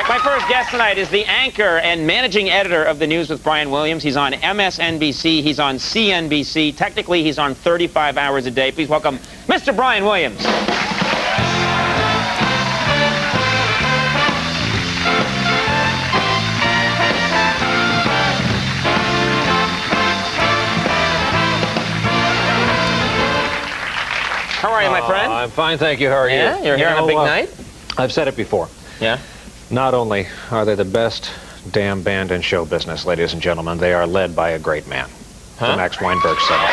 My first guest tonight is the anchor and managing editor of the News with Brien Williams. He's on MSNBC. He's on CNBC. Technically, he's on 35 hours a day. Please welcome Mr. Brien Williams. How are you, my friend? I'm fine, thank you. How are you? Yeah, you're here on a big night? I've said it before. Yeah? Not only are they the best damn band in show business, ladies and gentlemen, they are led by a great man. The Max Weinberg said it.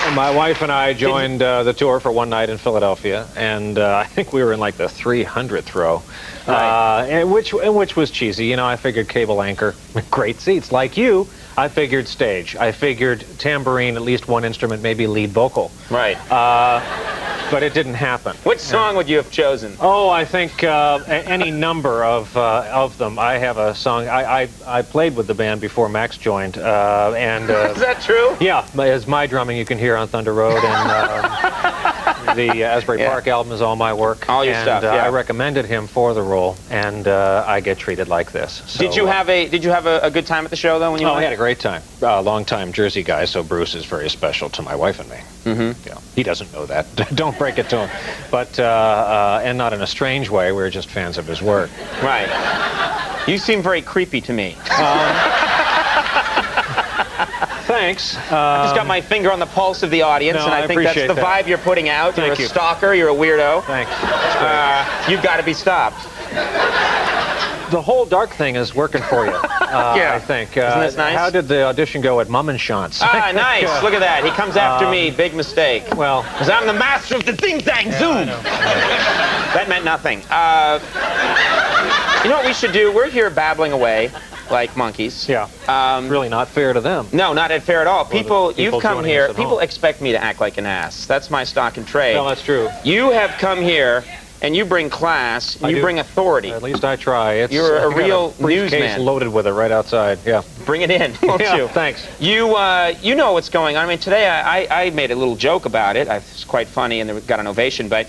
And my wife and I joined the tour for one night in Philadelphia, and I think we were in like the 300th row, Right. which was cheesy. You know, I figured cable anchor, great seats. Like you, I figured stage. I figured tambourine, at least one instrument, maybe lead vocal. Right. But it didn't happen. Which song would you have chosen? Oh, I think any number of them. I have a song. I played with the band before Max joined, and is that true? Yeah, as my drumming you can hear on Thunder Road, and the Asbury Park album is all my work. All your stuff. Yeah. I recommended him for the role, and I get treated like this. So, Did you have a good time at the show though when you? Oh, I had a great time. Long-time Jersey guy, so Bruce is very special to my wife and me. Mm-hmm. Yeah, he doesn't know that. Don't break it to him. But and not in a strange way. We're just fans of his work. Right. You seem very creepy to me. Thanks. I've just got my finger on the pulse of the audience, and I think that's the vibe you're putting out. You're a stalker. You're a weirdo. Thanks. You've got to be stopped. The whole dark thing is working for you. Yeah. I think. Isn't this nice? How did the audition go at Mummenschanz? Ah, nice. Look at that. He comes after me. Big mistake. Well, because I'm the master of the ding-dang zoom. That meant nothing. You know what we should do? We're here babbling away like monkeys. Yeah. Really not fair to them. No, not fair at all. People You've come here. People home. Expect me to act like an ass. That's my stock and trade. No, that's true. You have come here, and you bring class. And you bring authority. At least I try. You're a real newsman. Loaded with it right outside. Yeah. Bring it in, won't you? Thanks. You know what's going on. I mean, today I made a little joke about it. It's quite funny, and it got an ovation. But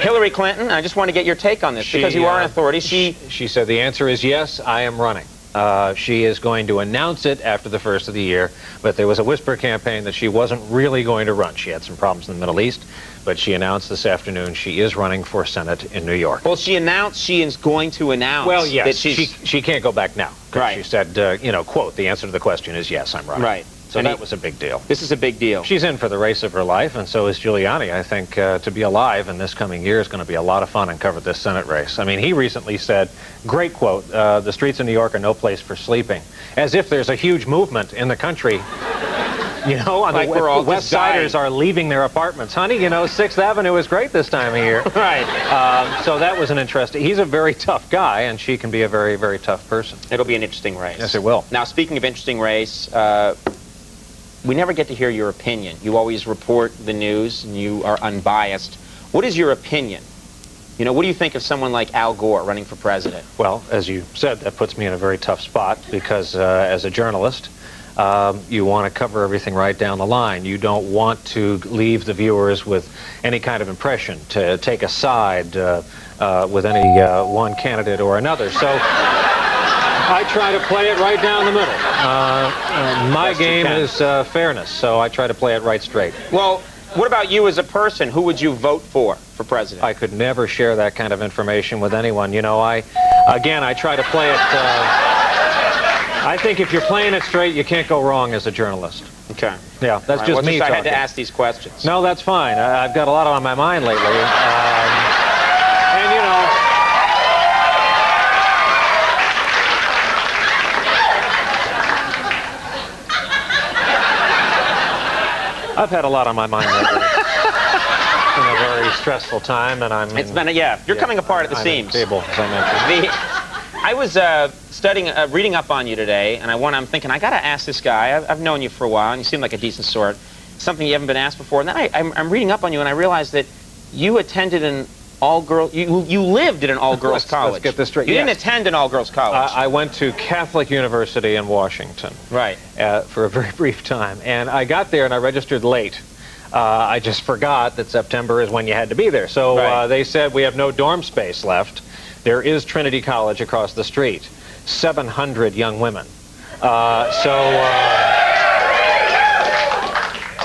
Hillary Clinton, I just want to get your take on this because you are an authority. She said the answer is yes, I am running. She is going to announce it after the first of the year, but there was a whisper campaign that she wasn't really going to run. She had some problems in the Middle East, but she announced this afternoon she is running for Senate in New York. Well, she announced she is going to announce. Well, yes, that she can't go back now. Right. She said, you know, quote, the answer to the question is yes, I'm running. Right. So that was a big deal. This is a big deal. She's in for the race of her life, and so is Giuliani. I think to be alive in this coming year is going to be a lot of fun and cover this Senate race. I mean, he recently said, great quote, the streets of New York are no place for sleeping. As if there's a huge movement in the country. You know, like we're all West Siders are leaving their apartments. Honey, you know, 6th Avenue is great this time of year. Right. So that was an interesting... He's a very tough guy, and she can be a very, very tough person. It'll be an interesting race. Yes, it will. Now, speaking of interesting race, we never get to hear your opinion. You always report the news, and you are unbiased. What is your opinion? You know, what do you think of someone like Al Gore running for president? Well, as you said, that puts me in a very tough spot because as a journalist, you want to cover everything right down the line. You don't want to leave the viewers with any kind of impression, to take a side with any one candidate or another. So I try to play it right down the middle. My game is fairness, so I try to play it right straight. Well, what about you as a person? Who would you vote for president? I could never share that kind of information with anyone. You know, I try to play it... I think if you're playing it straight, you can't go wrong as a journalist. Okay. Yeah, that's just me talking. I had to ask these questions. No, that's fine. I've got a lot on my mind lately. And, you know... I've had a lot on my mind lately. It's been a very stressful time, and I'm... It's been, you're coming apart at the seams. Stable, as I mentioned. I was reading up on you today, and I'm thinking, I got to ask this guy. I've known you for a while, and you seem like a decent sort. Something you haven't been asked before. And then I'm reading up on you, and I realized that you attended an all-girls... You lived at an all-girls college. Let's get this straight. You Yes. didn't attend an all-girls college. I went to Catholic University in Washington. Right. For a very brief time. And I got there and I registered late. I just forgot that September is when you had to be there. So Right. they said, we have no dorm space left. There is Trinity College across the street. 700 young women.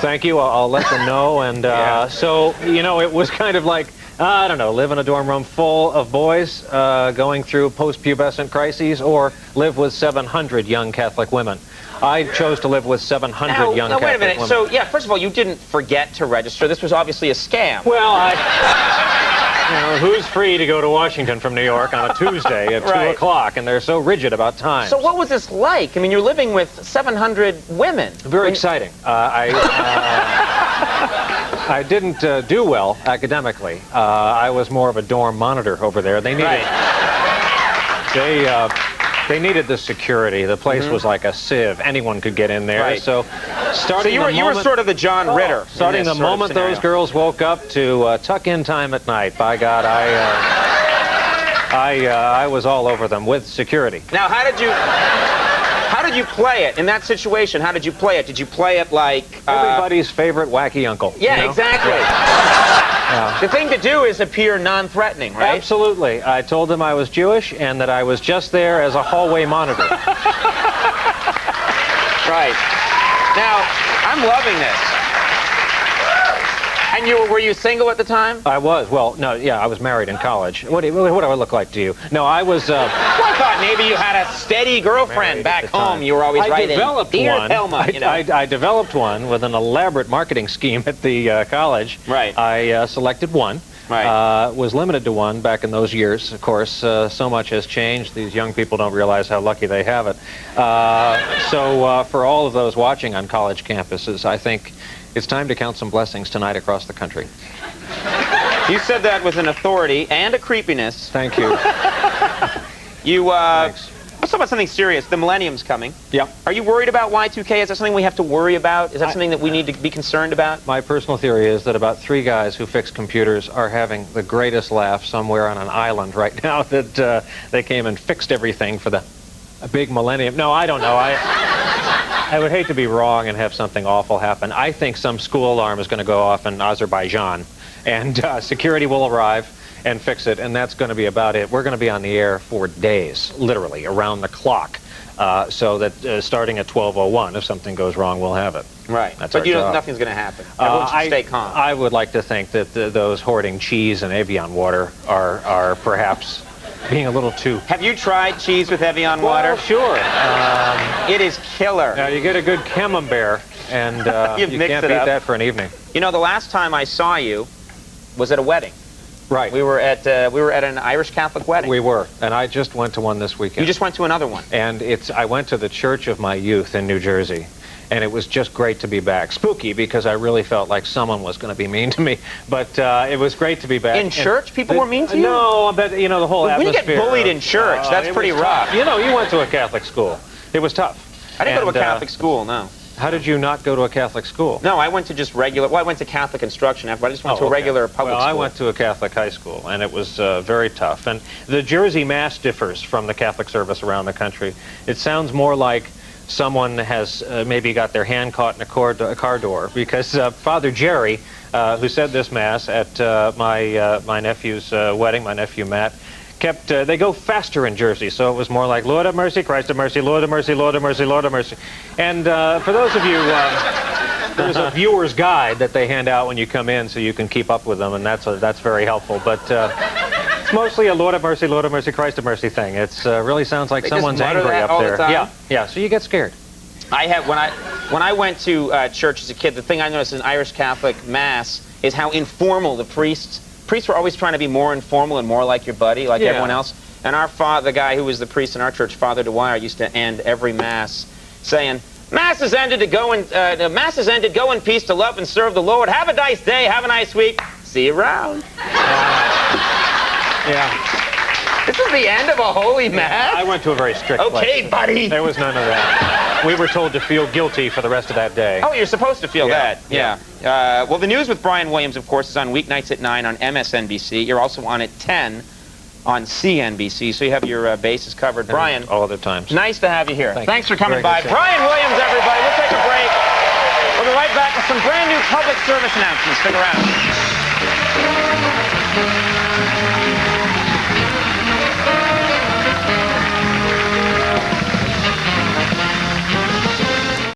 Thank you. I'll let them know. And so, you know, it was kind of like, I don't know, live in a dorm room full of boys going through post-pubescent crises, or live with 700 young Catholic women. I chose to live with 700 young Catholic wait a minute. women. So, yeah, first of all, you didn't forget to register. This was obviously a scam. Well, you know, who's free to go to Washington from New York on a Tuesday at 2 Right. o'clock, and they're so rigid about time. So what was this like? I mean, you're living with 700 women. Very exciting. I didn't do well academically. I was more of a dorm monitor over there. They needed, they needed the security. The place was like a sieve. Anyone could get in there. Right. So, starting you were sort of the John Ritter. Starting the moment those girls woke up to tuck-in time at night, by God, I was all over them with security. Now, how did you play it in that situation? How did you play it? Did you play it like Everybody's favorite wacky uncle? Yeah, you know? exactly. The thing to do is appear non-threatening, right? Absolutely. I told them I was Jewish and that I was just there as a hallway monitor. Right. Now, I'm loving this. And were you single at the time? I was. Well, no, yeah, I was married in college. What do I look like to you? No, I was... Well, I thought maybe you had a steady girlfriend back home. You were always writing, "Dear Thelma," you know. I developed one with an elaborate marketing scheme at the college. Right. I selected one. Right. Was limited to one back in those years. Of course, so much has changed. These young people don't realize how lucky they have it. So for all of those watching on college campuses, I think it's time to count some blessings tonight across the country. You said that with an authority and a creepiness. Thank you. Thanks. Let's talk about something serious. The millennium's coming. Yeah. Are you worried about Y2K? Is that something we have to worry about? Is that something that we need to be concerned about? My personal theory is that about 3 guys who fix computers are having the greatest laugh somewhere on an island right now that they came and fixed everything for the big millennium. No, I don't know. I would hate to be wrong and have something awful happen. I think some school alarm is going to go off in Azerbaijan, and security will arrive and fix it, and that's going to be about it. We're going to be on the air for days, literally, around the clock, so that starting at 12:01, if something goes wrong, we'll have it. Right. That's but our you know job. nothing's going to happen. Everyone should stay calm. I would like to think that those hoarding cheese and Evian water are perhaps being a little too... Have you tried cheese with Evian water? Well, sure. It is killer. Now, you get a good camembert, and you mix can't it beat up. that for an evening. You know, the last time I saw you was at a wedding. Right. We were at an Irish Catholic wedding. We were, and I just went to one this weekend. You just went to another one. And I went to the church of my youth in New Jersey, and it was just great to be back. Spooky, because I really felt like someone was going to be mean to me, but it was great to be back. In church, people were mean to you? No, but you know, the whole When you atmosphere. get bullied in church, that's it pretty was rough. tough. You know, you went to a Catholic school. It was tough. I didn't go to a Catholic school, no. How did you not go to a Catholic school? No, I went to just regular... Well, I went to Catholic instruction after, but I just went to a regular public school. school. I went to a Catholic high school, and it was very tough. And the Jersey Mass differs from the Catholic service around the country. It sounds more like someone has maybe got their hand caught in a car door, because Father Jerry, who said this Mass at my nephew's wedding, my nephew Matt, they go faster in Jersey, so it was more like, Lord have mercy, Christ have mercy, Lord have mercy, Lord have mercy, Lord have mercy. And for those of you, there's a viewer's guide that they hand out when you come in so you can keep up with them, and that's very helpful. But it's mostly a Lord have mercy, Christ have mercy thing. It really sounds like someone's angry up there. Yeah, so you get scared. I have, when I went to church as a kid, the thing I noticed in Irish Catholic Mass is how informal the priests were always trying to be more informal and more like your buddy, like everyone else. And the guy who was the priest in our church, Father Dwyer, used to end every Mass saying, Mass is ended, go in peace to love and serve the Lord. Have a nice day, have a nice week. See you around. Yeah. This is the end of a holy mass? I went to a very strict place. Okay, buddy. There was none of that. We were told to feel guilty for the rest of that day. Oh, you're supposed to feel Yeah, that. Yeah. Well, the news with Brien Williams, of course, is on weeknights at 9 on MSNBC. You're also on at 10 on CNBC, so you have your bases covered. Brien, all other times. nice to have you here. Thanks for coming Very by. good. Brien Williams, everybody. We'll take a break. We'll be right back with some brand new public service announcements. Stick around.